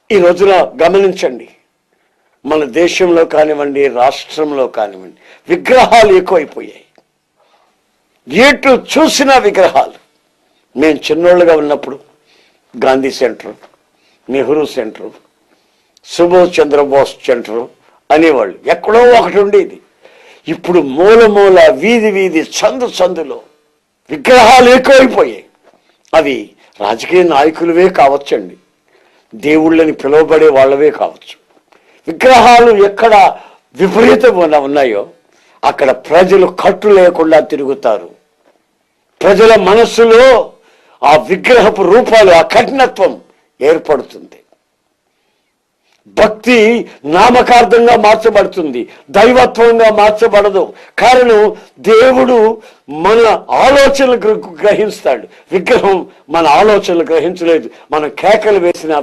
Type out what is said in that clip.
ఈ రోజున గమనించండి, మన దేశంలో కానివ్వండి, రాష్ట్రంలో కానివ్వండి, విగ్రహాలు ఎక్కువైపోయాయి. ఎటు చూసినా విగ్రహాలు. మేము చిన్నోళ్ళుగా ఉన్నప్పుడు Gandhi centre, Nehru centre, Subhash Chandrabose centre అనేవాళ్ళు. ఎక్కడో ఒకటి ఉండేది. ఇప్పుడు మూల మూల, వీధి వీధి, సందు సందులో విగ్రహాలు ఎక్కువైపోయాయి. అవి రాజకీయ నాయకులవే కావచ్చండి, దేవుళ్ళని పిలువబడే వాళ్ళవే కావచ్చు. విగ్రహాలు ఎక్కడ విపరీతంగా ఉన్నాయో అక్కడ ప్రజలు కట్టు లేకుండా తిరుగుతారు. ప్రజల మనస్సులో ఆ విగ్రహపు రూపాలు, ఆ కఠినత్వం ఏర్పడుతుంది. భక్తి నామకార్థంగా మార్చబడుతుంది, దైవత్వంగా మార్చబడదు. కారణం, దేవుడు మన ఆలోచనలు గ్రహిస్తాడు, విగ్రహం మన ఆలోచనలు గ్రహించలేదు. మనం కేకలు వేసినా